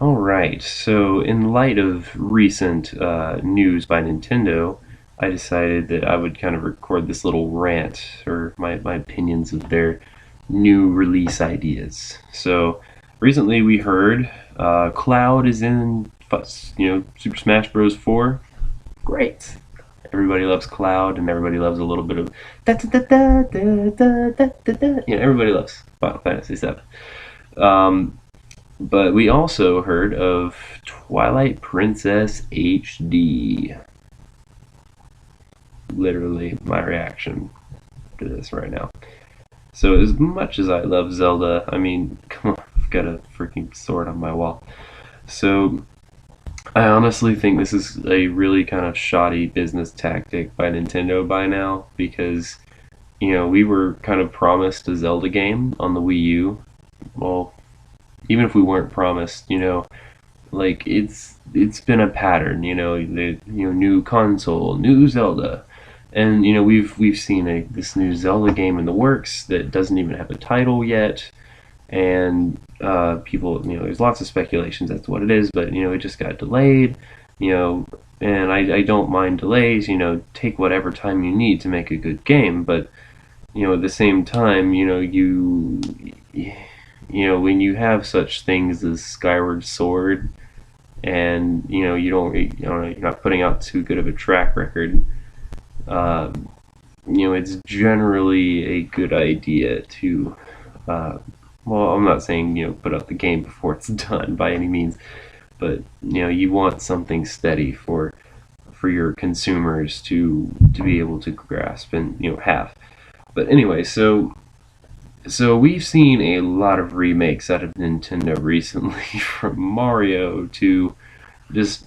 Alright, so in light of recent news by Nintendo, I decided that I would kind of record this little rant, or my opinions of their new release ideas. So recently we heard Cloud is in, Super Smash Bros. 4. Great! Everybody loves Cloud, and everybody loves a little bit of da da da da da da da da. Everybody loves Final Fantasy 7. Um, but we also heard of Twilight Princess HD. Literally my reaction to this right now. So as much as I love Zelda, I mean, come on, I've got a freaking sword on my wall. So I honestly think this is a really kind of shoddy business tactic by Nintendo by now because, we were kind of promised a Zelda game on the Wii U. Well, even if we weren't promised, like it's been a pattern, new console, new Zelda, and we've seen this new Zelda game in the works that doesn't even have a title yet, and people, there's lots of speculations as to what it is, but it just got delayed, and I don't mind delays, take whatever time you need to make a good game, but at the same time, when you have such things as Skyward Sword, and you're not putting out too good of a track record, uh, it's generally a good idea to, well, I'm not saying put out the game before it's done by any means, but you want something steady for your consumers to be able to grasp and have. But anyway, so we've seen a lot of remakes out of Nintendo recently, from Mario to just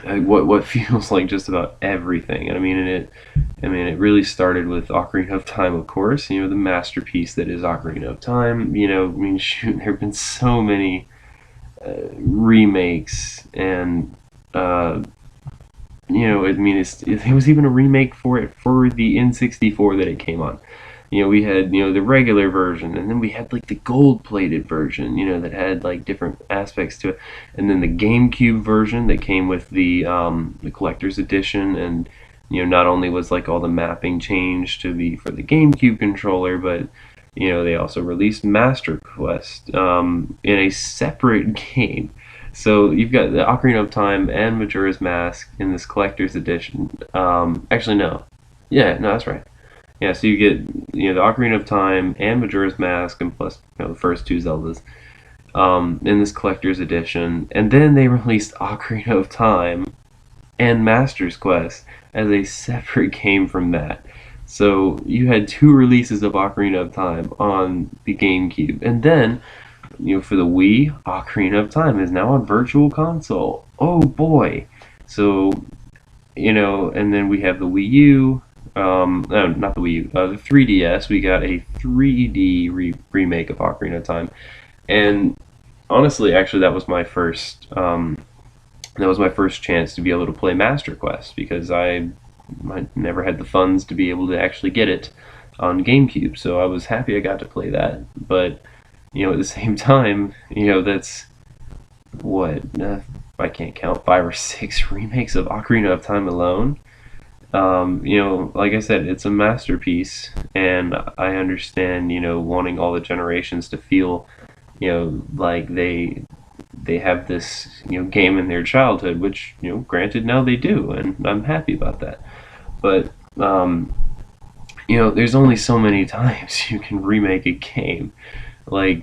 what feels like just about everything. And it really started with Ocarina of Time, of course. The masterpiece that is Ocarina of Time. Shoot, there have been so many remakes, and it was even a remake for it for the N64 that it came on. We had the regular version, and then we had like the gold-plated version, that had like different aspects to it, and then the GameCube version that came with the collector's edition, and not only was like all the mapping changed to be for the GameCube controller, but they also released Master Quest in a separate game. So you've got the Ocarina of Time and Majora's Mask in this collector's edition. Actually, no. Yeah, no, that's right. Yeah, so you get the Ocarina of Time and Majora's Mask, and plus the first two Zeldas in this collector's edition, and then they released Ocarina of Time and Master's Quest as a separate game from that. So you had two releases of Ocarina of Time on the GameCube, and then for the Wii, Ocarina of Time is now on Virtual Console. Oh boy! So and then we have the Wii U. No, not the Wii U, the 3DS. We got a 3D remake of Ocarina of Time, and honestly, actually, that was my first. That was my first chance to be able to play Master Quest, because I never had the funds to be able to actually get it on GameCube. So I was happy I got to play that. But at the same time, that's what I can't count 5 or 6 remakes of Ocarina of Time alone. Like I said, it's a masterpiece, and I understand, wanting all the generations to feel, like they have this, game in their childhood, which, granted now they do, and I'm happy about that. But, there's only so many times you can remake a game. Like,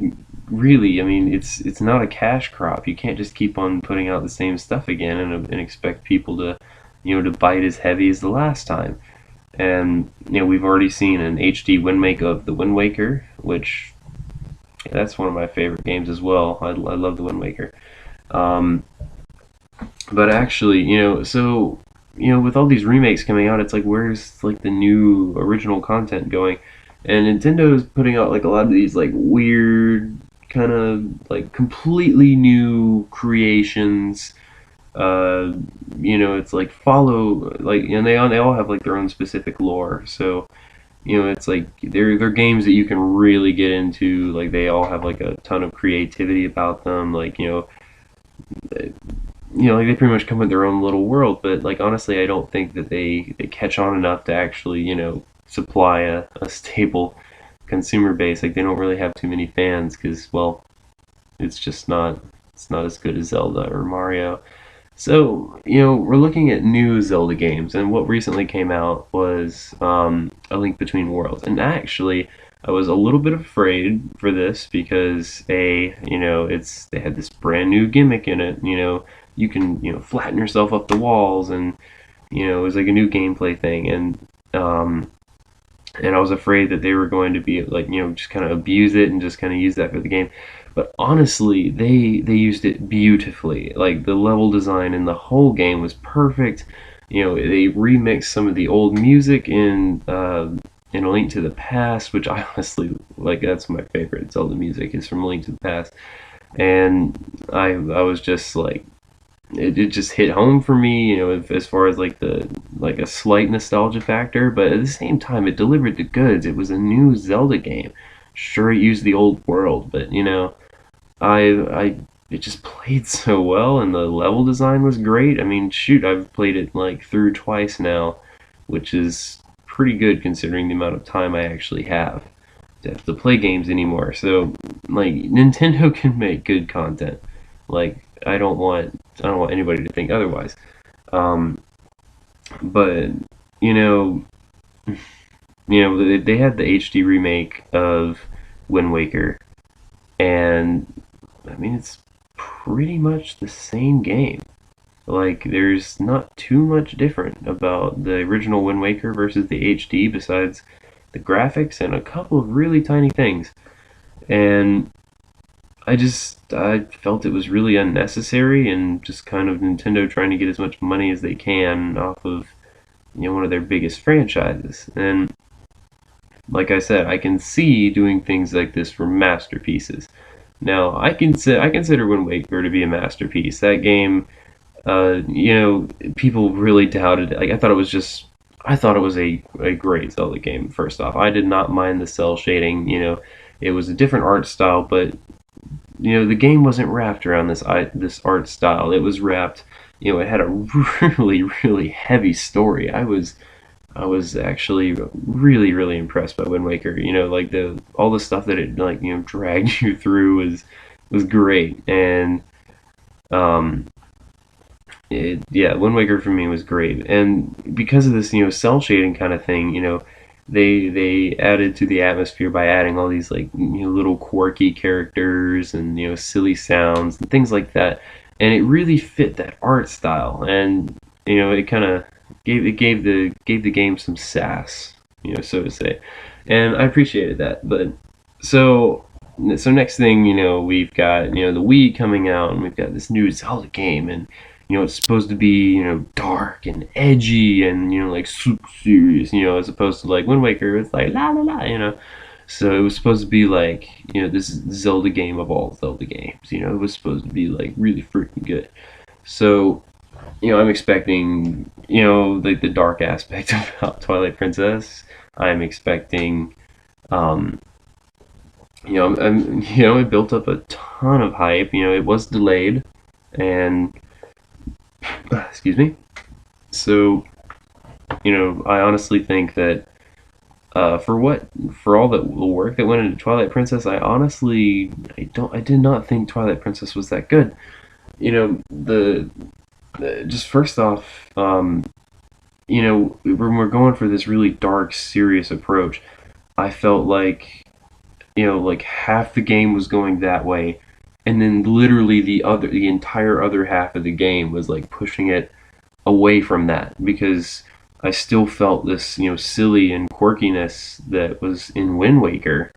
really, it's not a cash crop. You can't just keep on putting out the same stuff again and expect people to to bite as heavy as the last time. And we've already seen an HD remake of the Wind Waker, which that's one of my favorite games as well. I love the Wind Waker. But actually, so with all these remakes coming out, it's like, where's like the new original content going? And Nintendo's putting out like a lot of these like weird kind of like completely new creations. It's like follow, like, and they all have like their own specific lore. So it's like they're games that you can really get into. Like, they all have like a ton of creativity about them. Like, like they pretty much come with their own little world. But like honestly, I don't think that they catch on enough to actually supply a stable consumer base. Like they don't really have too many fans because well, it's not as good as Zelda or Mario. So, we're looking at new Zelda games, and what recently came out was A Link Between Worlds. And actually, I was a little bit afraid for this because they had this brand new gimmick in it. You can flatten yourself up the walls, and it was like a new gameplay thing, um, and I was afraid that they were going to be like just kind of abuse it and just kind of use that for the game. But honestly, they used it beautifully. Like the level design in the whole game was perfect. They remixed some of the old music in A Link to the Past, which I honestly like. That's my favorite Zelda music is from A Link to the Past, and I was just like it just hit home for me, as far as like a slight nostalgia factor, but at the same time it delivered the goods. It was a new Zelda game. Sure, it used the old world, but I it just played so well, and the level design was great. I mean, shoot, I've played it like through twice now, which is pretty good considering the amount of time I actually have to play games anymore. So, like, Nintendo can make good content. Like, I don't want anybody to think otherwise. Um, but you know, they had the HD remake of Wind Waker, and I mean it's pretty much the same game. Like, there's not too much different about the original Wind Waker versus the HD besides the graphics and a couple of really tiny things. And I felt it was really unnecessary and just kind of Nintendo trying to get as much money as they can off of one of their biggest franchises. And like I said, I can see doing things like this for masterpieces. Now I consider Wind Waker to be a masterpiece. That game, people really doubted it. Like I thought it was a great Zelda game. First off, I did not mind the cell shading. It was a different art style, but the game wasn't wrapped around this art style. It was wrapped. It had a really really heavy story. I was actually really really impressed by Wind Waker. Like the all the stuff that it like dragged you through was great. And um, yeah, Wind Waker for me was great. And because of this cell shading kind of thing, they added to the atmosphere by adding all these like little quirky characters and silly sounds and things like that, and it really fit that art style. And it kind of gave the game some sass, so to say, and I appreciated that. But so next thing we've got the Wii coming out, and we've got this new Zelda game, and it's supposed to be dark and edgy and like super serious, as opposed to like Wind Waker. It's like la la la. So it was supposed to be like this Zelda game of all Zelda games. It was supposed to be like really freaking good. So I'm expecting like the dark aspect about Twilight Princess. I'm expecting um it built up a ton of hype. It was delayed, and excuse me. So I honestly think that for all the work that went into Twilight Princess, I did not think Twilight Princess was that good. Just first off, when we're going for this really dark, serious approach, I felt like like half the game was going that way, and then literally the entire other half of the game was like pushing it away from that, because I still felt this silly and quirkiness that was in Wind Waker,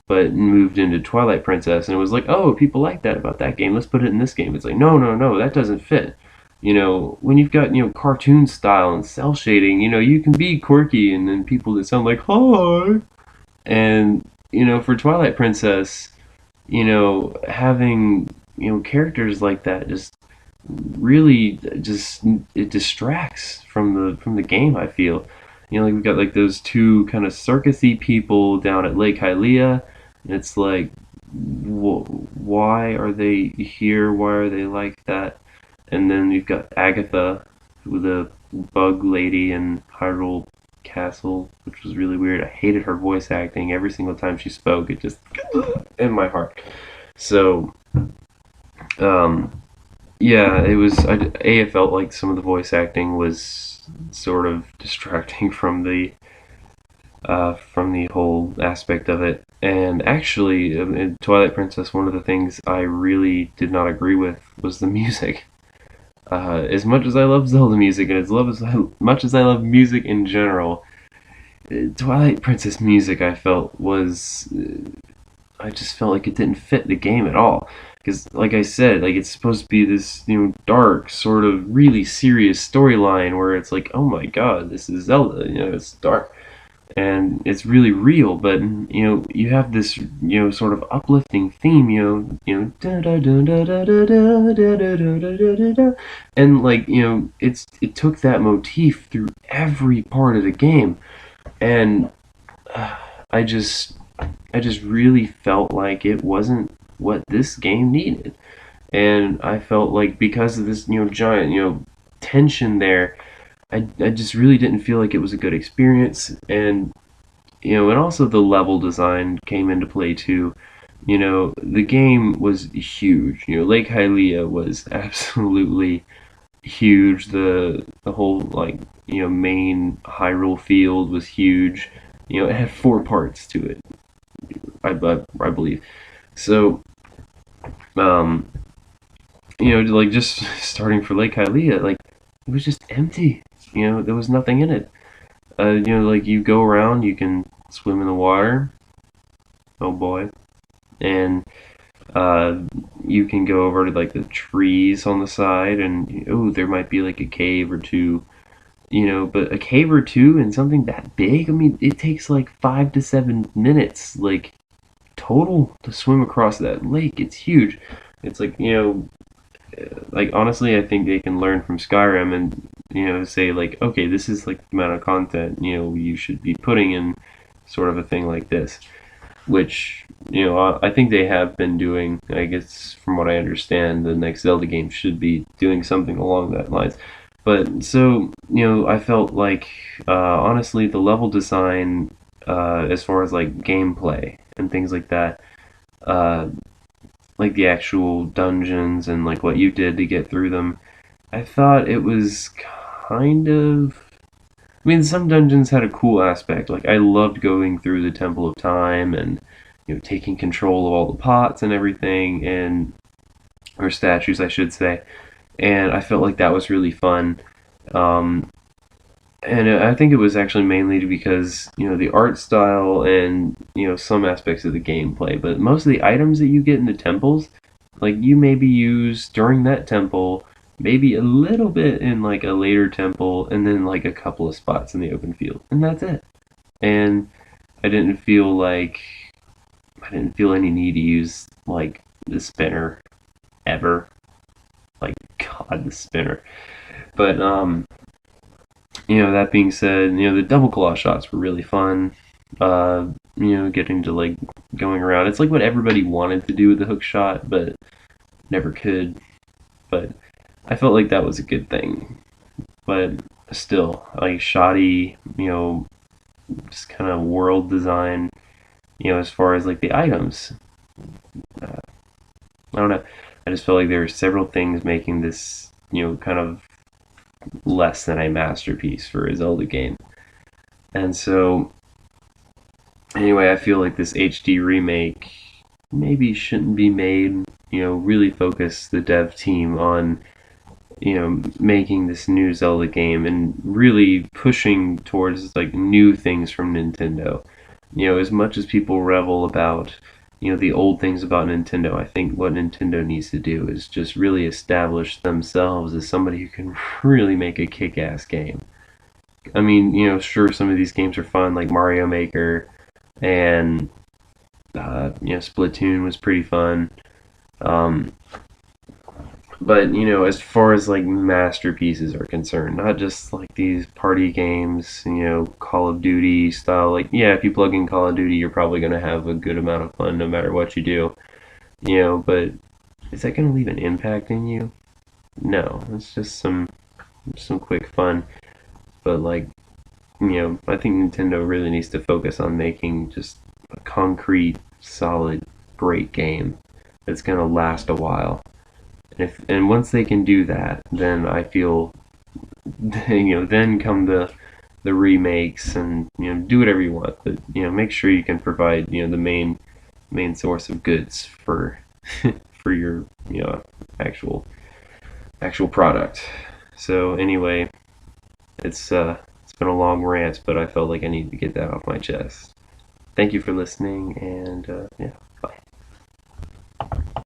but moved into Twilight Princess, and it was like, oh, people like that about that game, let's put it in this game. It's like, no, no, no, that doesn't fit. When you've got cartoon style and cell shading, you can be quirky, and then people that sound like hi. And for Twilight Princess, having characters like that just really just it distracts from the game. I feel like we've got like those two kind of circusy people down at Lake Hylia, and it's like well, why are they here? Why are they like that? And then you've got Agatha, with the bug lady in Hyrule Castle, which was really weird. I hated her voice acting. Every single time she spoke, it just in my heart. So, um, yeah, it was. I felt like some of the voice acting was sort of distracting from the whole aspect of it. And actually, in Twilight Princess, one of the things I really did not agree with was the music. As much as I love Zelda music, and much as I love music in general, Twilight Princess music I felt was I just felt like it didn't fit the game at all. Because, like I said, like it's supposed to be this dark, sort of really serious storyline where it's like, oh my god, this is Zelda. It's dark and it's really real. But you have this sort of uplifting theme. Da da da da da da da da da da da da, and like it took that motif through every part of the game, and uh, I just I just really felt like it wasn't what this game needed. And I felt like because of this, giant, tension there, I just really didn't feel like it was a good experience. And also the level design came into play too. The game was huge. Lake Hylia was absolutely huge. The whole like main Hyrule field was huge. It had four parts to it. I believe. So, um, like just starting for Lake Hylia, like it was just empty. There was nothing in it. Like you go around, you can swim in the water. Oh boy, and uh, you can go over to like the trees on the side, and there might be like a cave or two. But a cave or two and something that big, I mean, it takes like 5 to 7 minutes, like total, to swim across that lake. It's huge. It's like honestly, I think they can learn from Skyrim and say like, okay, this is like the amount of content you should be putting in sort of a thing like this, which I think they have been doing. I guess from what I understand, the next Zelda game should be doing something along that lines. But so I felt like honestly the level design, as far as like gameplay and things like that, uh, like the actual dungeons and like what you did to get through them, I thought it was kind of. I mean, some dungeons had a cool aspect. Like I loved going through the Temple of Time and taking control of all the pots and everything, and or statues, I should say. And I felt like that was really fun. Um, and I think it was actually mainly because the art style and some aspects of the gameplay, but most of the items that you get in the temples, like you maybe use during that temple, maybe a little bit in like a later temple, and then like a couple of spots in the open field, and that's it. And I didn't feel like I didn't feel any need to use like the spinner ever. Like God, the spinner. But that being said, the double claw shots were really fun. Getting to like going around. It's like what everybody wanted to do with the hook shot, but never could. But I felt like that was a good thing. But still, like shoddy, just kind of world design, as far as like the items. Uh, I don't know. I just felt like there were several things making this, kind of less than a masterpiece for a Zelda game. And so, anyway, I feel like this HD remake maybe shouldn't be made. Really focus the dev team on, making this new Zelda game and really pushing towards like new things from Nintendo. As much as people revel about the old things about Nintendo, I think what Nintendo needs to do is just really establish themselves as somebody who can really make a kick-ass game. I mean, sure, some of these games are fun, like Mario Maker, and Splatoon was pretty fun. Um, but as far as like masterpieces are concerned, not just like these party games, Call of Duty style. Like, yeah, if you plug in Call of Duty, you're probably gonna have a good amount of fun no matter what you do. But is that going to leave an impact in you? No, it's just some quick fun. But like, I think Nintendo really needs to focus on making just a concrete, solid, great game that's going to last a while. And once they can do that, then I feel, then come the remakes, and do whatever you want, but make sure you can provide the main source of goods for for your actual actual product. So anyway, it's been a long rant, but I felt like I needed to get that off my chest. Thank you for listening, and yeah.